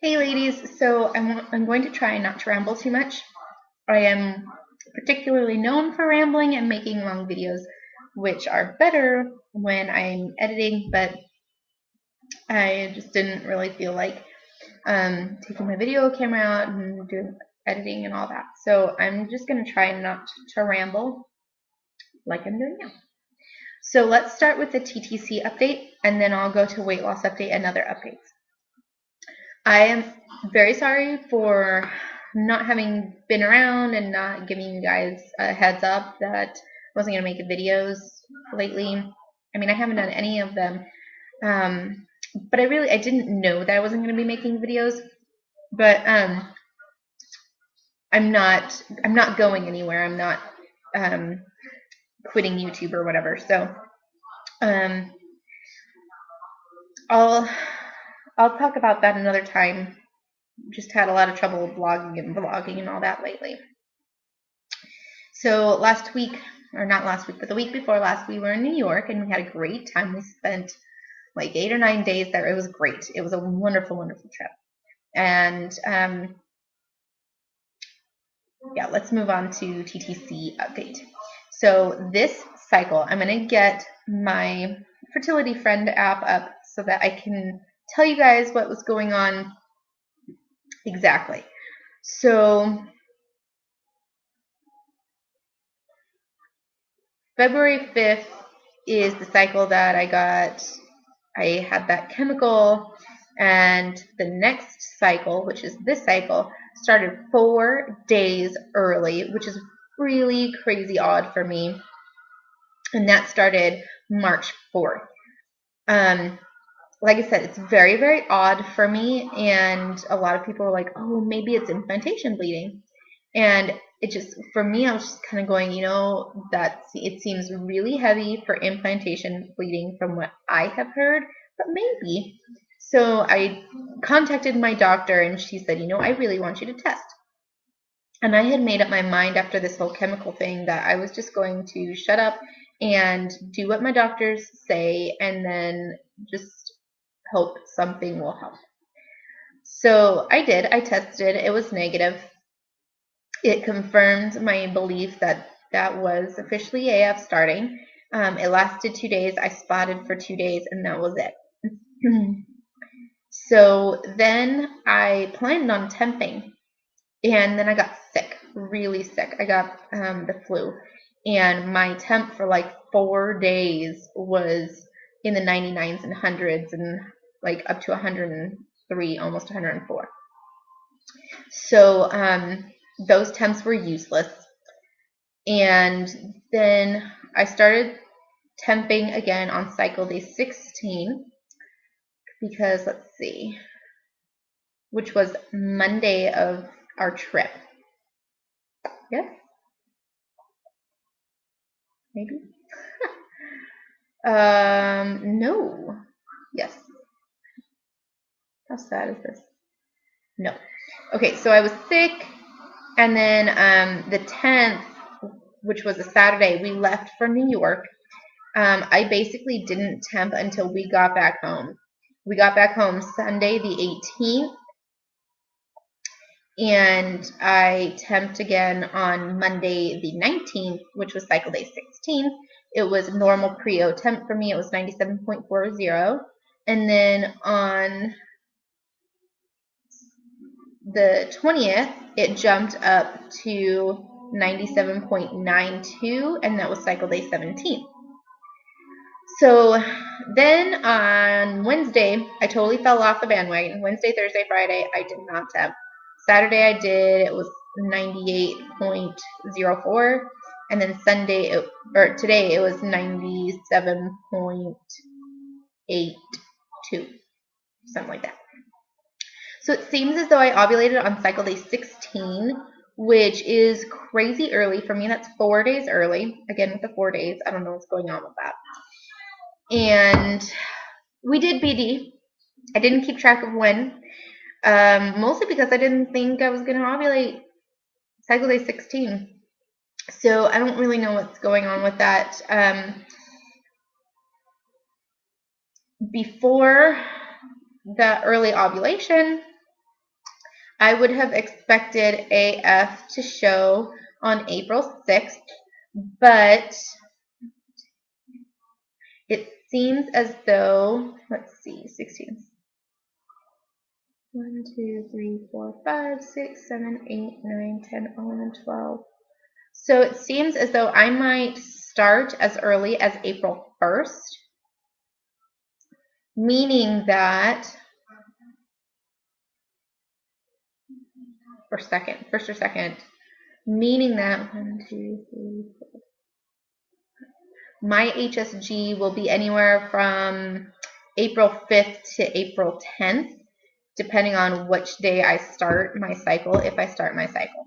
Hey ladies, so I'm going to try not to ramble too much. I am particularly known for rambling and making long videos, which are better when I'm editing, but I just didn't really feel like taking my video camera out and doing editing and all that. So I'm just going to try not to ramble like I'm doing now. So let's start with the TTC update, and then I'll go to weight loss update and other updates. I am very sorry for not having been around and not giving you guys a heads up that I wasn't going to make videos lately. I mean, I haven't done any of them, but I didn't know that I wasn't going to be making videos. But I'm not going anywhere. I'm not quitting YouTube or whatever. So um, I'll talk about that another time. Just had a lot of trouble blogging and vlogging and all that lately. So last week, or not last week, but the week before last, we were in New York and we had a great time. We spent like 8 or 9 days there. It was great. It was a wonderful, wonderful trip. And yeah, let's move on to TTC update. So this cycle, I'm going to get my fertility friend app up so that I can tell you guys what was going on exactly. So February 5th is the cycle that I had that chemical, and the next cycle, which is this cycle, started 4 days early, which is really crazy odd for me. And that started March 4th. Like I said, it's very, very odd for me, and a lot of people are like, oh, maybe it's implantation bleeding. And it just, for me, I was just kind of going, that it seems really heavy for implantation bleeding from what I have heard, but maybe. So I contacted my doctor and she said, I really want you to test. And I had made up my mind after this whole chemical thing that I was just going to shut up and do what my doctors say and then just hope something will help. So I did. I tested. It was negative. It confirmed my belief that that was officially AF starting. It lasted 2 days. I spotted for 2 days, and that was it. So then I planned on temping, and then I got sick, really sick. I got the flu, and my temp for like 4 days was in the 99s and hundreds, and like up to 103, almost 104. So those temps were useless. And then I started temping again on cycle day 16 because, let's see, which was Monday of our trip. Yes? Maybe? No. Yes. How sad is this? No. Okay, so I was sick, and then the 10th, which was a Saturday, we left for New York. I basically didn't temp until we got back home. We got back home Sunday the 18th, and I temped again on Monday the 19th, which was cycle day 16. It was normal pre-O temp for me. It was 97.40. And then on the 20th, it jumped up to 97.92, and that was cycle day 17. So then on Wednesday, I totally fell off the bandwagon. Wednesday, Thursday, Friday, I did not temp. Saturday, I did. It was 98.04. And then today, it was 97.82, something like that. So it seems as though I ovulated on cycle day 16, which is crazy early for me. That's 4 days early. Again, with the 4 days, I don't know what's going on with that. And we did BD. I didn't keep track of when, mostly because I didn't think I was going to ovulate cycle day 16. So I don't really know what's going on with that. Before the early ovulation, I would have expected AF to show on April 6th, but it seems as though, let's see, 16. 1, 2, 3, 4, 5, 6, 7, 8, 9, 10, 11, 12. So it seems as though I might start as early as April 1st, meaning that, first or second, meaning that 1, 2, 3, 4. My HSG will be anywhere from April 5th to April 10th, depending on which day I start my cycle, if I start my cycle.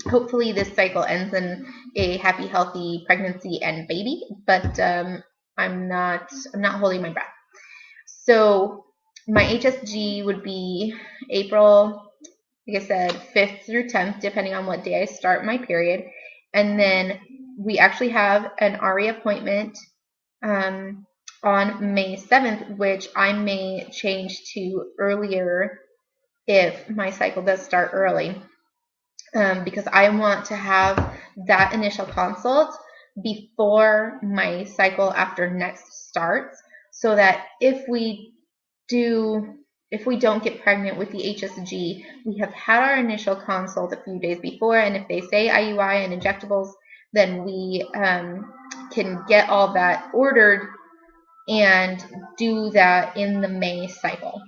Hopefully this cycle ends in a happy, healthy pregnancy and baby, but I'm not holding my breath. So my HSG would be April, like I said, 5th through 10th, depending on what day I start my period. And then we actually have an RE appointment on May 7th, which I may change to earlier if my cycle does start early, because I want to have that initial consult before my cycle after next starts, so that if we don't get pregnant with the HSG, we have had our initial consult a few days before, and if they say IUI and injectables, then we can get all that ordered and do that in the May cycle.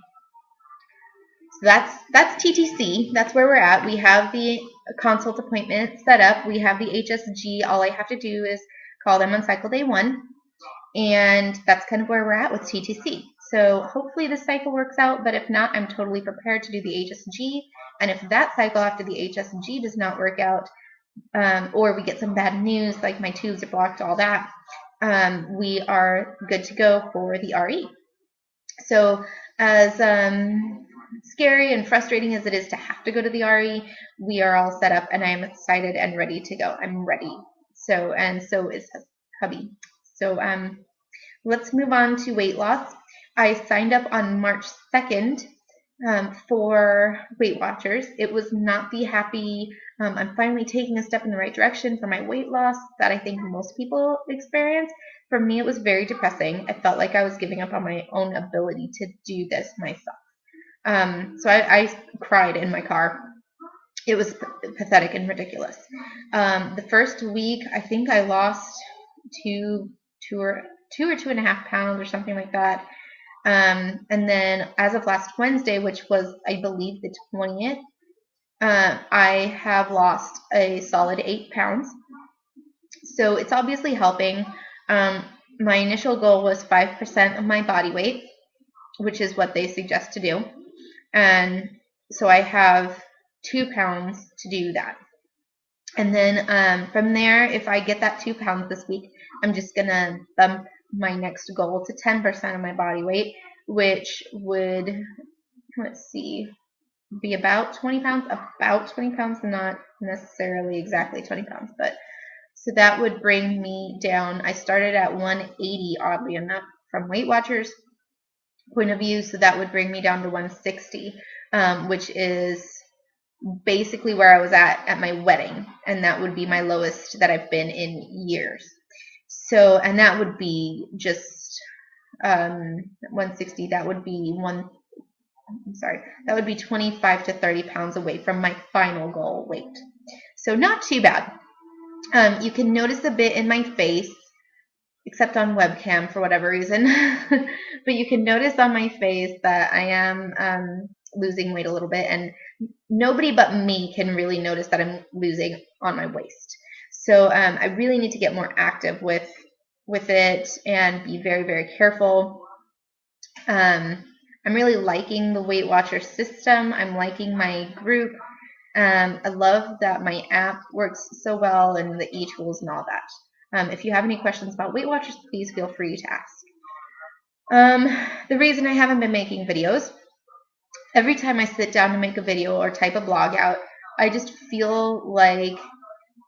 So that's TTC. That's where we're at. We have the consult appointment set up. We have the HSG. All I have to do is call them on cycle day 1, and that's kind of where we're at with TTC. So hopefully this cycle works out, but if not, I'm totally prepared to do the HSG. And if that cycle after the HSG does not work out, or we get some bad news, like my tubes are blocked, all that, we are good to go for the RE. So as scary and frustrating as it is to have to go to the RE, we are all set up, and I am excited and ready to go. I'm ready. So, and so is hubby. So let's move on to weight loss. I signed up on March 2nd for Weight Watchers. It was not the happy, I'm finally taking a step in the right direction for my weight loss that I think most people experience. For me, it was very depressing. I felt like I was giving up on my own ability to do this myself. So I cried in my car. It was pathetic and ridiculous. The first week, I think I lost two or 2.5 pounds or something like that. And then as of last Wednesday, which was, I believe, the 20th, I have lost a solid 8 pounds. So it's obviously helping. My initial goal was 5% of my body weight, which is what they suggest to do. And so I have 2 pounds to do that. And then from there, if I get that 2 pounds this week, I'm just going to bump my next goal to 10% of my body weight, which would, let's see, be about 20 pounds, not necessarily exactly 20 pounds, but so that would bring me down. I started at 180, oddly enough, from Weight Watchers point of view, so that would bring me down to 160, which is basically where I was at my wedding, and that would be my lowest that I've been in years. So, and that would be just 160. That would be that would be 25 to 30 pounds away from my final goal weight. So not too bad. You can notice a bit in my face, except on webcam for whatever reason, but you can notice on my face that I am losing weight a little bit, and nobody but me can really notice that I'm losing on my waist. So I really need to get more active with it and be very, very careful. I'm really liking the Weight Watcher system. I'm liking my group. I love that my app works so well, and the e-tools and all that. If you have any questions about Weight Watchers, please feel free to ask. The reason I haven't been making videos, every time I sit down to make a video or type a blog out, I just feel like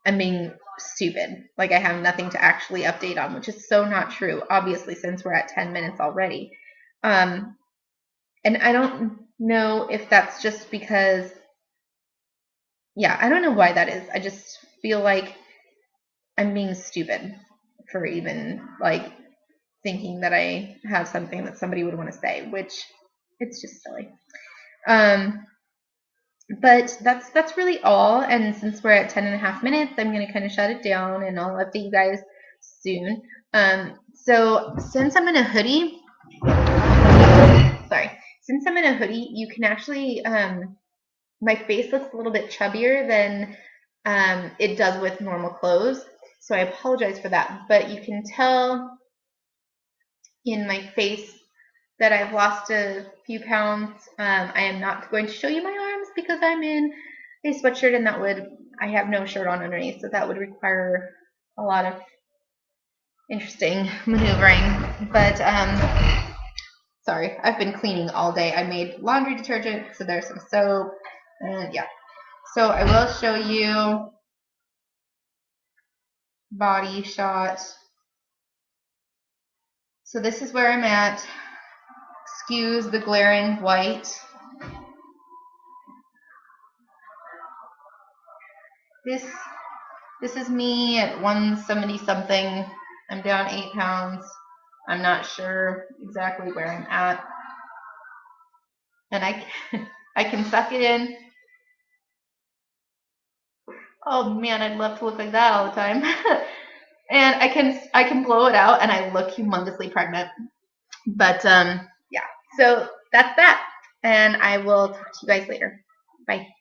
I'm being stupid, like I have nothing to actually update on, which is so not true, obviously, since we're at 10 minutes already. And I don't know if that's just because yeah, I don't know why that is. I just feel like I'm being stupid for even like thinking that I have something that somebody would want to say, which it's just silly. But that's really all. And since we're at 10.5 minutes, I'm going to kind of shut it down, and I'll update you guys soon. So since I'm in a hoodie, you can actually, my face looks a little bit chubbier than it does with normal clothes. So I apologize for that. But you can tell in my face that I've lost a few pounds. I am not going to show you my arms because I'm in a sweatshirt, and I have no shirt on underneath, so that would require a lot of interesting maneuvering. But sorry, I've been cleaning all day. I made laundry detergent, so there's some soap, and yeah. So I will show you body shot. So this is where I'm at. Excuse the glaring white. This is me at 170 something. I'm down 8 pounds. I'm not sure exactly where I'm at. And I can suck it in. Oh man, I'd love to look like that all the time. And I can blow it out and I look humongously pregnant. But yeah, so that's that. And I will talk to you guys later. Bye.